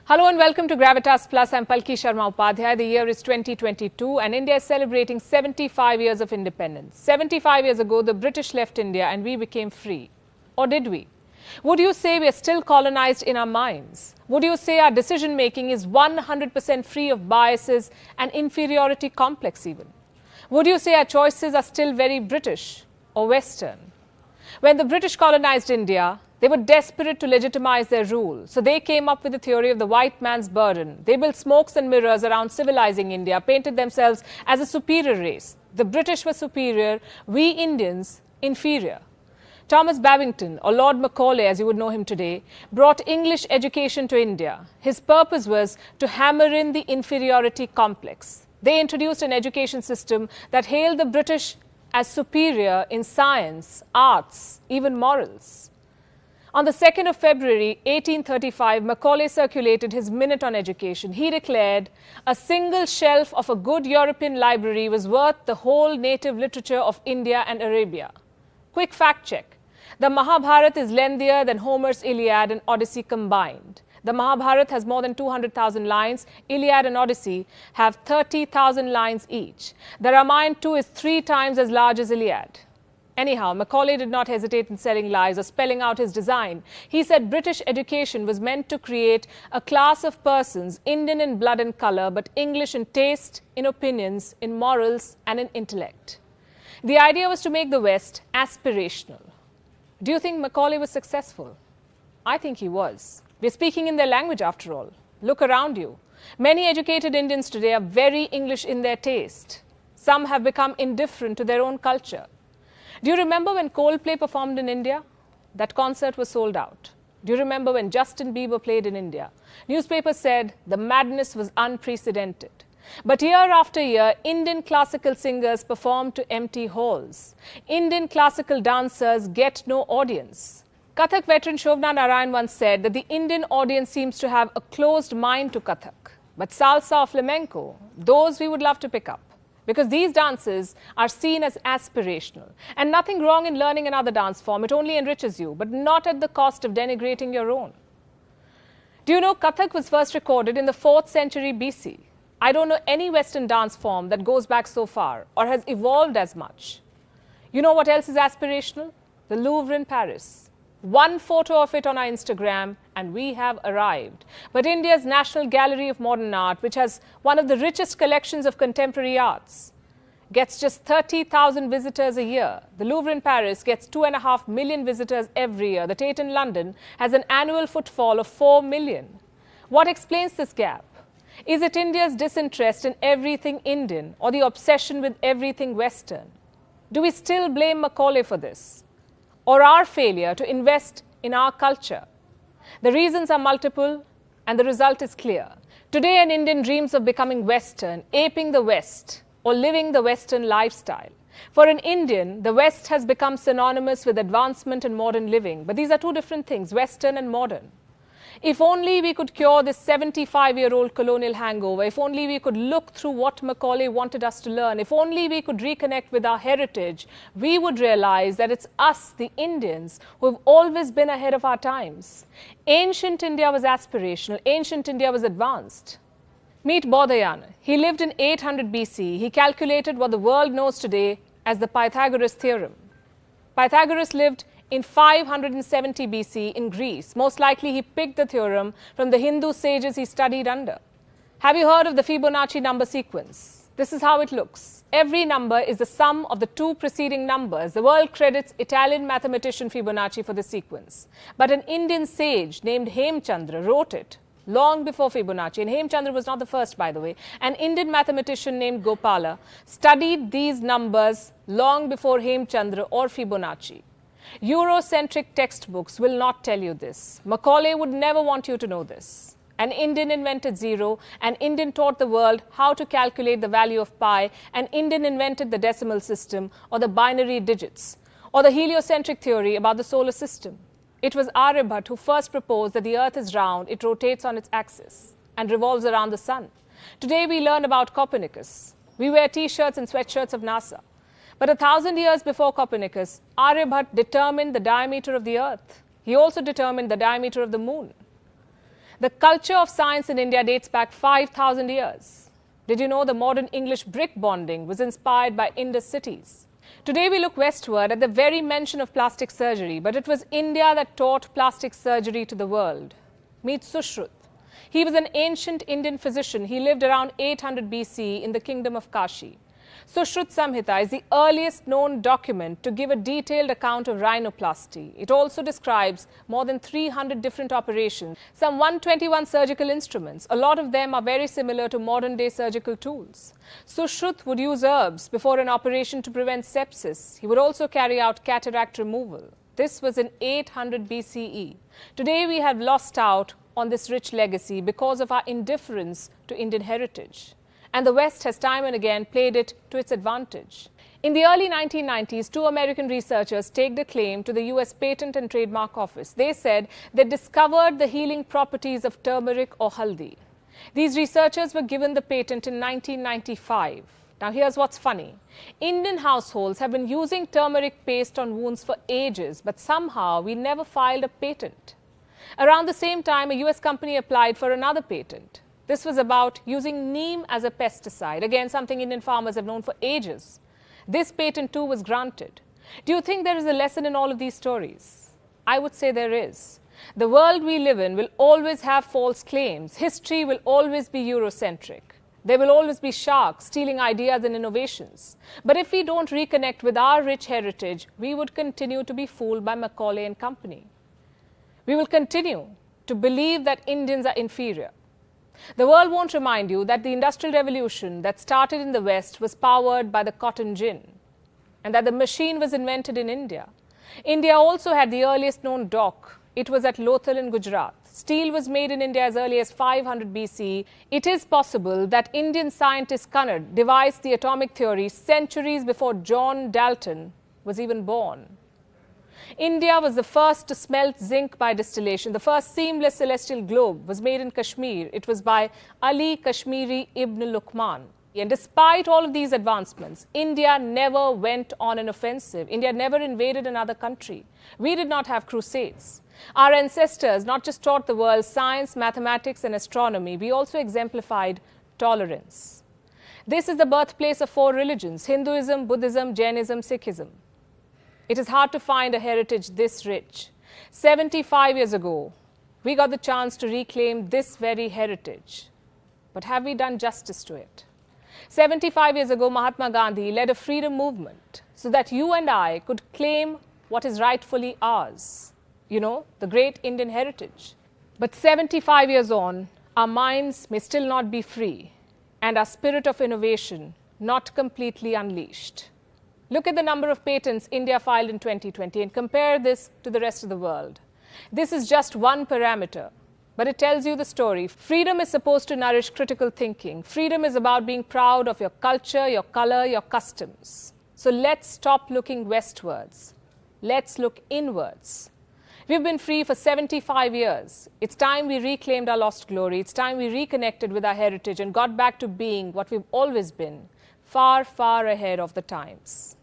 Hello and welcome to Gravitas Plus. I'm Palki Sharma Upadhyay. The year is 2022 and India is celebrating 75 years of independence. 75 years ago, the British left India and we became free. Or did we? Would you say we are still colonized in our minds? Would you say our decision making is 100% free of biases and inferiority complex even? Would you say our choices are still very British or Western? When the British colonized India, they were desperate to legitimize their rule. So they came up with the theory of the white man's burden. They built smokes and mirrors around civilizing India, painted themselves as a superior race. The British were superior, we Indians inferior. Thomas Babington, or Lord Macaulay as you would know him today, brought English education to India. His purpose was to hammer in the inferiority complex. They introduced an education system that hailed the British as superior in science, arts, even morals. On the 2nd of February 1835, Macaulay circulated his Minute on Education. He declared, a single shelf of a good European library was worth the whole native literature of India and Arabia. Quick fact check. The Mahabharata is lengthier than Homer's Iliad and Odyssey combined. The Mahabharata has more than 200,000 lines. Iliad and Odyssey have 30,000 lines each. The Ramayana too is 3 times as large as Iliad. Anyhow, Macaulay did not hesitate in selling lies or spelling out his design. He said British education was meant to create a class of persons, Indian in blood and colour, but English in taste, in opinions, in morals and in intellect. The idea was to make the West aspirational. Do you think Macaulay was successful? I think he was. We're speaking in their language after all. Look around you. Many educated Indians today are very English in their taste. Some have become indifferent to their own culture. Do you remember when Coldplay performed in India? That concert was sold out. Do you remember when Justin Bieber played in India? Newspapers said the madness was unprecedented. But year after year, Indian classical singers performed to empty halls. Indian classical dancers get no audience. Kathak veteran Shobna Narayan once said that the Indian audience seems to have a closed mind to Kathak. But salsa or flamenco, those we would love to pick up. Because these dances are seen as aspirational. And nothing wrong in learning another dance form. It only enriches you, but not at the cost of denigrating your own. Do you know Kathak was first recorded in the 4th century BC? I don't know any Western dance form that goes back so far or has evolved as much. You know what else is aspirational? The Louvre in Paris. One photo of it on our Instagram and we have arrived. But India's National Gallery of Modern Art, which has one of the richest collections of contemporary arts, gets just 30,000 visitors a year. The Louvre in Paris gets 2.5 million visitors every year. The Tate in London has an annual footfall of 4 million. What explains this gap? Is it India's disinterest in everything Indian or the obsession with everything Western? Do we still blame Macaulay for this? Or our failure to invest in our culture? The reasons are multiple and the result is clear. Today an Indian dreams of becoming Western, aping the West or living the Western lifestyle. For an Indian, the West has become synonymous with advancement and modern living. But these are two different things, Western and modern. If only we could cure this 75-year-old colonial hangover, if only we could look through what Macaulay wanted us to learn, if only we could reconnect with our heritage, we would realize that it's us, the Indians, who have always been ahead of our times. Ancient India was aspirational, ancient India was advanced. Meet Bodhayana. He lived in 800 BC. He calculated what the world knows today as the Pythagoras theorem. Pythagoras lived in 570 BC in Greece. Most likely he picked the theorem from the Hindu sages he studied under. Have you heard of the Fibonacci number sequence? This is how it looks. Every number is the sum of the 2 preceding numbers. The world credits Italian mathematician Fibonacci for the sequence. But an Indian sage named Hemchandra wrote it long before Fibonacci. And Hemchandra was not the first, by the way. An Indian mathematician named Gopala studied these numbers long before Hemchandra or Fibonacci. Eurocentric textbooks will not tell you this. Macaulay would never want you to know this. An Indian invented zero, an Indian taught the world how to calculate the value of pi, an Indian invented the decimal system or the binary digits, or the heliocentric theory about the solar system. It was Aryabhat who first proposed that the earth is round, it rotates on its axis and revolves around the sun. Today we learn about Copernicus. We wear t-shirts and sweatshirts of NASA. But 1,000 years before Copernicus, Aryabhat determined the diameter of the earth. He also determined the diameter of the moon. The culture of science in India dates back 5,000 years. Did you know the modern English brick bonding was inspired by Indus cities? Today we look westward at the very mention of plastic surgery, but it was India that taught plastic surgery to the world. Meet Sushruth. He was an ancient Indian physician. He lived around 800 BC in the kingdom of Kashi. Sushruth Samhita is the earliest known document to give a detailed account of rhinoplasty. It also describes more than 300 different operations, some 121 surgical instruments. A lot of them are very similar to modern-day surgical tools. Sushruth would use herbs before an operation to prevent sepsis. He would also carry out cataract removal. This was in 800 BCE. Today we have lost out on this rich legacy because of our indifference to Indian heritage. And the West has time and again played it to its advantage. In the early 1990s, two American researchers staked a claim to the US Patent and Trademark Office. They said they discovered the healing properties of turmeric or haldi. These researchers were given the patent in 1995. Now here's what's funny. Indian households have been using turmeric paste on wounds for ages, but somehow we never filed a patent. Around the same time, a US company applied for another patent. This was about using neem as a pesticide, again something Indian farmers have known for ages. This patent too was granted. Do you think there is a lesson in all of these stories? I would say there is. The world we live in will always have false claims. History will always be Eurocentric. There will always be sharks stealing ideas and innovations. But if we don't reconnect with our rich heritage, we would continue to be fooled by Macaulay and company. We will continue to believe that Indians are inferior. The world won't remind you that the Industrial Revolution that started in the West was powered by the cotton gin, and that the machine was invented in India. India also had the earliest known dock. It was at Lothal in Gujarat. Steel was made in India as early as 500 BC. It is possible that Indian scientist Kannad devised the atomic theory centuries before John Dalton was even born. India was the first to smelt zinc by distillation. The first seamless celestial globe was made in Kashmir. It was by Ali Kashmiri ibn Luqman. And despite all of these advancements, India never went on an offensive. India never invaded another country. We did not have crusades. Our ancestors not just taught the world science, mathematics, and astronomy, we also exemplified tolerance. This is the birthplace of four religions: Hinduism, Buddhism, Jainism, Sikhism. It is hard to find a heritage this rich. 75 years ago, we got the chance to reclaim this very heritage. But have we done justice to it? 75 years ago, Mahatma Gandhi led a freedom movement so that you and I could claim what is rightfully ours. You know, the great Indian heritage. But 75 years on, our minds may still not be free, and our spirit of innovation not completely unleashed. Look at the number of patents India filed in 2020 and compare this to the rest of the world. This is just one parameter, but it tells you the story. Freedom is supposed to nourish critical thinking. Freedom is about being proud of your culture, your color, your customs. So let's stop looking westwards. Let's look inwards. We've been free for 75 years. It's time we reclaimed our lost glory. It's time we reconnected with our heritage and got back to being what we've always been, far, far ahead of the times.